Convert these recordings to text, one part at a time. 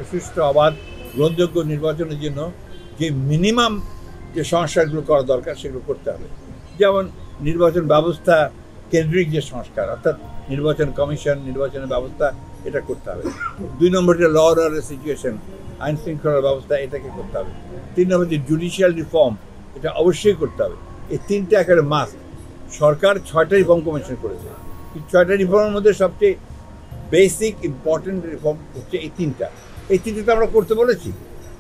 একটা সুষ্ঠু অবাধ গ্রহণযোগ্য নির্বাচনের জন্য যে মিনিমাম যে সংস্কারগুলো করা দরকার সেগুলো করতে হবে। যেমন নির্বাচন ব্যবস্থা কেন্দ্রিক যে সংস্কার, অর্থাৎ নির্বাচন কমিশন, নির্বাচনের ব্যবস্থা, এটা করতে হবে। 2 নম্বর যে ল অর্ডার সিচুয়েশন, আইন শৃঙ্খলার ব্যবস্থা, এটাকে করতে হবে। 3 নম্বর যে জুডিশিয়াল রিফর্ম, এটা অবশ্যই করতে হবে। এই 3টে একেবারে মাস্ট। সরকার 6টা রিফর্ম কমিশন করেছে। এই 6টা রিফর্মের মধ্যে সবচেয়ে বেসিক ইম্পর্টেন্ট রিফর্ম হচ্ছে এই 3টা। এই 3টা আমরা করতে বলেছি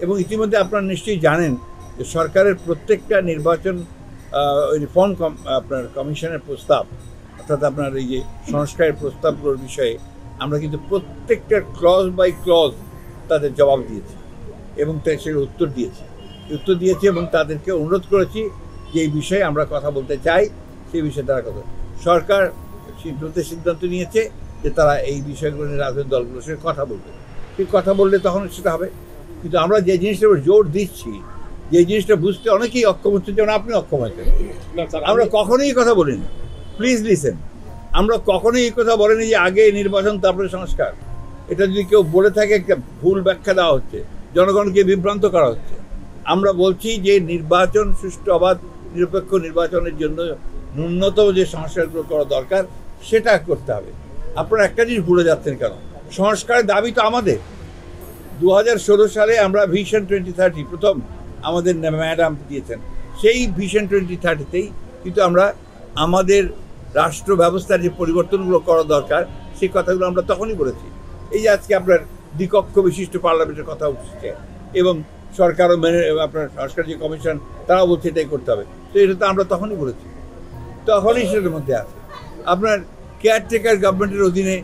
এবং ইতিমধ্যে আপনারা নিশ্চয়ই জানেন যে সরকারের প্রত্যেকটা নির্বাচন রিফর্ম আপনার কমিশনের প্রস্তাব, অর্থাৎ আপনার এই যে সংস্কারের প্রস্তাবগুলোর বিষয়ে আমরা কিন্তু প্রত্যেকটা ক্লজ বাই ক্লজ তাদের জবাব দিয়েছি এবং সেগুলো উত্তর দিয়েছি এবং তাদেরকে অনুরোধ করেছি যে এই বিষয়ে আমরা কথা বলতে চাই, সেই বিষয়ে তারা কথা। সরকার সিদ্ধান্ত নিয়েছে যে তারা এই বিষয়গুলো নিয়ে রাজনৈতিক দলগুলোর সঙ্গে কথা বলবে। সেই কথা বললে তখন সেটা হবে। কিন্তু আমরা যে জিনিসটার উপর জোর দিচ্ছি, যে জিনিসটা বুঝতে অনেকেই অক্ষম হচ্ছে, যেমন আপনি অক্ষম হচ্ছেন। আমরা কখনোই এই কথা বলিনি, প্লিজ লিসেন, আমরা কখনোই এই কথা বলিনি যে আগে নির্বাচন তারপরে সংস্কার। এটা যদি কেউ বলে থাকে, একটা ভুল ব্যাখ্যা দেওয়া হচ্ছে, জনগণকে বিভ্রান্ত করা হচ্ছে। আমরা বলছি যে নির্বাচন সুষ্ঠু অবাধ নিরপেক্ষ নির্বাচনের জন্য ন্যূনতম যে সংস্কারগুলো করা দরকার সেটা করতে হবে। আপনারা একটা জিনিস ভুলে যাচ্ছেন কেন? সংস্কারের দাবি তো আমাদের। 2016 সালে আমরা ভিশন 2030 প্রথম আমাদের ম্যাডাম দিয়েছেন, সেই ভিশন 2030তেই কিন্তু আমরা আমাদের রাষ্ট্র ব্যবস্থার যে পরিবর্তনগুলো করা দরকার সেই কথাগুলো আমরা তখনই বলেছি। এই যে আজকে আপনার দ্বিকক্ষ বিশিষ্ট পার্লামেন্টের কথা উঠছে এবং সরকারও আপনার সংস্কার যে কমিশন তারাও বলছে এটাই করতে হবে। তো এটা তো আমরা তখনই বলেছি, তখনই সেটার মধ্যে আছে। আপনার কেয়ারটেকার গভর্নমেন্টের অধীনে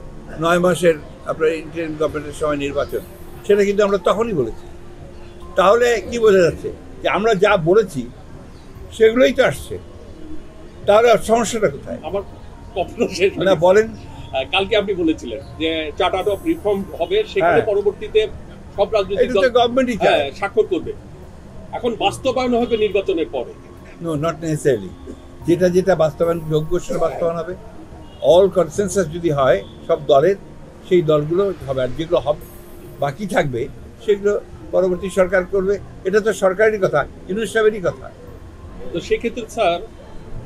9 মাসের আপনার ইন্টারিম গভর্নমেন্টের সময় নির্বাচন, সেটা কিন্তু আমরা তখনই বলেছি। তাহলে কি বোঝা যাচ্ছে যে আমরা যা বলেছি সেগুলোই তো আসছে, তাহলে সমস্যাটা কোথায়? আমার কখনো শেষ না বলেন। কালকে আপনি বলেছিলেন যে চার্টার অফ রিফর্ম হবে, সেখানে পরবর্তীতে সব রাজনৈতিক দল গভর্নমেন্টই স্বাক্ষর করবে। এখন বাস্তবায়ন হবে নির্বাচনের পরে। No, not necessarily. যেটা বাস্তবায়ন যোগ্য সেটা বাস্তবায়ন হবে। অল কনসেনসাস যদি হয় সব দলের, সেই দলগুলো হবে, আর যেগুলো হবে বাকি থাকবে সেগুলো পরবর্তী সরকার করবে। এটা তো সরকারেরই কথা, ইউনূস সাহেবেরই কথা। তো সেক্ষেত্রে স্যার,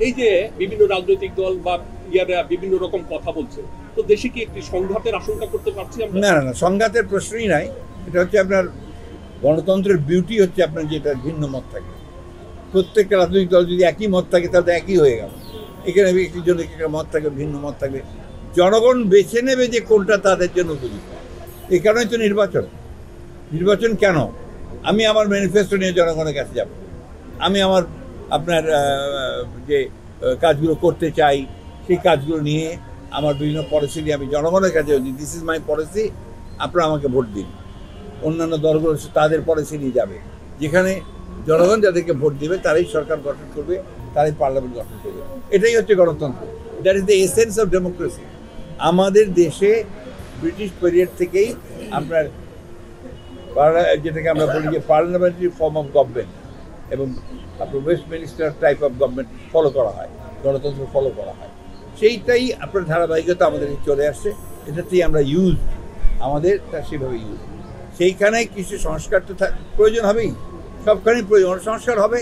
এই যে বিভিন্ন রাজনৈতিক দল বা ইয়ারা বিভিন্ন রকম কথা বলছে, তো দেশে কি একটি সংঘাতের আশঙ্কা করতে পারছি আমরা? না, সংঘাতের প্রশ্নই নাই। এটা হচ্ছে আপনার গণতন্ত্রের বিউটি হচ্ছে আপনার যেটা ভিন্ন মত থাকে। প্রত্যেকটা রাজনৈতিক দল যদি একই মত থাকে তাহলে একই হয়ে গেল। এখানে একজন একটা মত থাকবে, ভিন্ন মত থাকবে, জনগণ বেছে নেবে যে কোনটা তাদের জন্য উপযুক্ত। এই কারণেই তো নির্বাচন কেন? আমি আমার ম্যানিফেস্টো নিয়ে জনগণের কাছে যাব, আমি আমার আপনার যে কাজগুলো করতে চাই সেই কাজগুলো নিয়ে আমার বিভিন্ন পলিসি নিয়ে আমি জনগণের কাছে, দিস ইজ মাই পলিসি, আপনারা আমাকে ভোট দিন। অন্যান্য দলগুলো তাদের পলিসি নিয়ে যাবে, যেখানে জনগণ যাদেরকে ভোট দেবে তারাই সরকার গঠন করবে, তারাই পার্লামেন্ট গঠন করবে। এটাই হচ্ছে গণতন্ত্র। That is the essence of democracy. আমাদের দেশে ব্রিটিশ পিরিয়ড থেকেই আপনার যেটাকে আমরা বলি যে পার্লামেন্টারি ফর্ম অফ গভর্নমেন্ট এবং আপনার Westminster type of government follow করা হয়, গণতন্ত্র ফলো করা হয়। সেইটাই আপনার ধারাবাহিকতা আমাদের চলে আসছে। এটাতেই আমরা আমাদের সেভাবে সেইখানে কিছু সংস্কার তো প্রয়োজন হবেই, সবখানেই প্রয়োজন। সংস্কার হবে,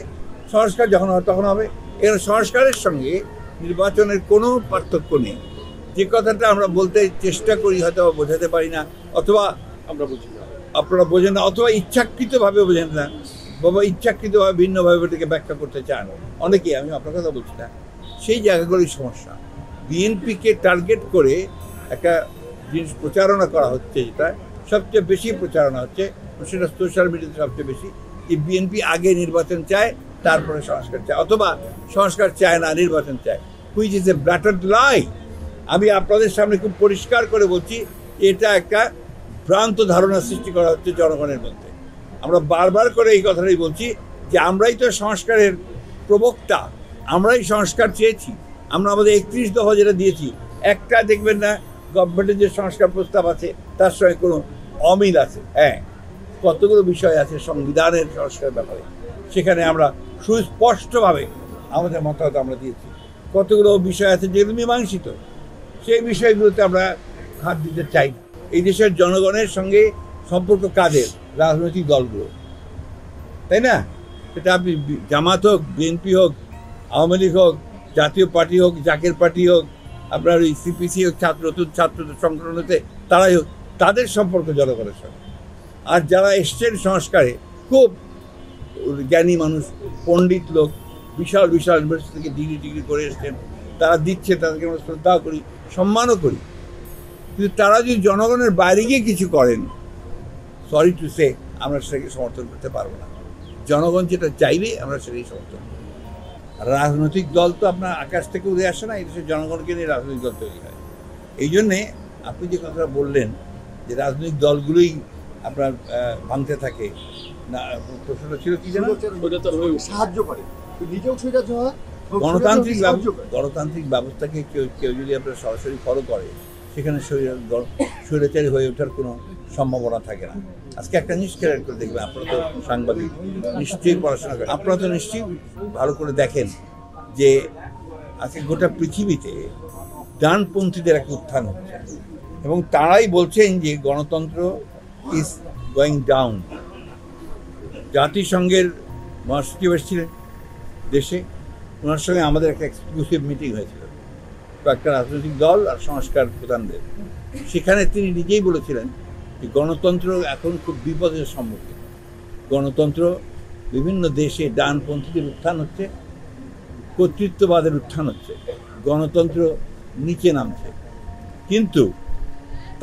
সংস্কার যখন হয় তখন হবে। এখানে সংস্কারের সঙ্গে নির্বাচনের কোনো পার্থক্য নেই। যে কথাটা আমরা বলতে চেষ্টা করি হয়তো বোঝাতে পারি না, অথবা আমরা বুঝি না, আপনারা বোঝেন না, অথবা ইচ্ছাকৃতভাবে বোঝেন না, বাবা ইচ্ছাকৃতভাবে ভিন্নভাবে এটাকে ব্যাখ্যা করতে চান অনেকেই, আমি আপনার কথা বলছি না। সেই জায়গাগুলোই সমস্যা। বিএনপিকে টার্গেট করে একটা জিনিস প্রচারণা করা হচ্ছে, যেটা সবচেয়ে বেশি প্রচারণা হচ্ছে, সেটা সোশ্যাল মিডিয়াতে সবচেয়ে বেশি, যে বিএনপি আগে নির্বাচন চায় তারপরে সংস্কার চায়, অথবা সংস্কার চায় না নির্বাচন চায়, হুইচ ইজ এ ব্ল্যাটান্ট লাই। আমি আপনাদের সামনে খুব পরিষ্কার করে বলছি, এটা একটা ভ্রান্ত ধারণা সৃষ্টি করা হচ্ছে জনগণের মধ্যে। আমরা বারবার করে এই কথাটাই বলছি যে আমরাই তো সংস্কারের প্রবক্তা, আমরাই সংস্কার চেয়েছি। আমরা আমাদের 31 দফা যেটা দিয়েছি, একটা দেখবেন না গভর্নমেন্টের যে সংস্কার প্রস্তাব আছে তার সঙ্গে কোনো অমিল আছে। হ্যাঁ, কতগুলো বিষয় আছে সংবিধানের সংস্কারের ব্যাপারে, সেখানে আমরা সুস্পষ্টভাবে আমাদের মতামত আমরা দিয়েছি। কতগুলো বিষয় আছে যেগুলো মীমাংসিত, সেই বিষয়গুলোতে আমরা হাত দিতে চাই না। এই দেশের জনগণের সঙ্গে সম্পর্ক কাদের? রাজনৈতিক দলগুলো, তাই না? সেটা আপনি জামাত হোক, বিএনপি হোক, আওয়ামী লীগ হোক, জাতীয় পার্টি হোক, জাকের পার্টি হোক, আপনার ওই সিপিসি হোক, ছাত্রদের সংগঠন হতে তারাই হোক, তাদের সম্পর্ক জনগণের সঙ্গে। আর যারা এসছেন সংস্কারে, খুব জ্ঞানী মানুষ, পণ্ডিত লোক, বিশাল বিশাল ইউনিভার্সিটি থেকে ডিগ্রি করে এসছেন, তারা দিচ্ছে, তাদেরকে আমরা শ্রদ্ধাও করি, সম্মানও করি। কিন্তু তারা যদি জনগণের বাইরে গিয়ে কিছু করেন, সরি টু সে, আমরা সেটাকে সমর্থন করতে পারবো না। জনগণ যেটা চাইবে আমরা সেটাই সমর্থন করব। আর রাজনৈতিক দল তো আপনার আকাশ থেকে উড়ে আসে না, এই দেশের জনগণকে নিয়ে রাজনৈতিক দল তৈরি হয়। এই জন্যে আপনি যে কথাটা বললেন যে রাজনৈতিক দলগুলোই আপনার ভাঙতে থাকে, না প্রশ্নটা ছিল কি যেন? সাহায্য করে, নিজেও স্বৈরাচার হয়। গণতান্ত্রিক ব্যবস্থাকে কেউ যদি আপনার সরাসরি ফলো করে, সেখানে স্বৈরাচারী হয়ে ওঠার কোনো সম্ভাবনা থাকে না। আজকে একটা জিনিস খেয়াল করে দেখবেন, আপনারা তো সাংবাদিক, নিশ্চয়ই পড়াশোনা করেন, আপনারা তো নিশ্চয়ই ভালো করে দেখেন যে আজকে গোটা পৃথিবীতে ডানপন্থীদের একটা উত্থান হচ্ছে, এবং তারাই বলছেন যে গণতন্ত্র ইজ গোয়িং ডাউন। জাতিসংঘের মহাসচিব এসেছিলেন দেশে, ওনার সঙ্গে আমাদের একটা এক্সক্লুসিভ মিটিং হয়েছিল কয়েকটা রাজনৈতিক দল আর সংস্কার প্রধানদের। সেখানে তিনি নিজেই বলেছিলেন যে গণতন্ত্র এখন খুব বিপদের সম্মুখীন। গণতন্ত্র বিভিন্ন দেশে ডানপন্থীদের উত্থান হচ্ছে, কর্তৃত্ববাদের উত্থান হচ্ছে, গণতন্ত্র নিচে নামছে। কিন্তু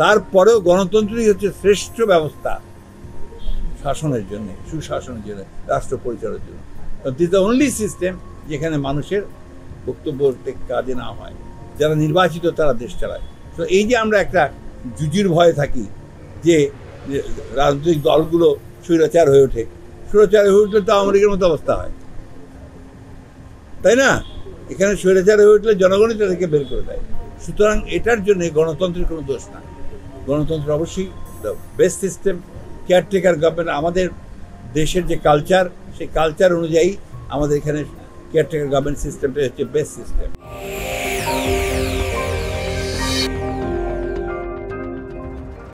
তারপরেও গণতন্ত্রই হচ্ছে শ্রেষ্ঠ ব্যবস্থা শাসনের জন্য, সুশাসনের জন্য, রাষ্ট্র পরিচালনার জন্য। দিস দ্য অনলি সিস্টেম যেখানে মানুষের বক্তব্য কাজে না হয়, যারা নির্বাচিত তারা দেশ চালায়। তো এই যে আমরা একটা জুজুর ভয়ে থাকি যে রাজনৈতিক দলগুলো স্বৈরাচার হয়ে ওঠে, স্বৈরাচার হয়ে উঠলে তো আওয়ামী লীগের মতো অবস্থা হয়, তাই না? এখানে স্বৈরাচার হয়ে উঠলে জনগণই তাদেরকে বের করে দেয়। সুতরাং এটার জন্য গণতন্ত্রের কোনো দোষ না। গণতন্ত্র অবশ্যই the best system, caretaker government. আমাদের দেশের যে কালচার, সেই কালচার অনুযায়ী আমাদের এখানে কেয়ারটেকার গভর্নমেন্ট সিস্টেমটা হচ্ছে বেস্ট সিস্টেম।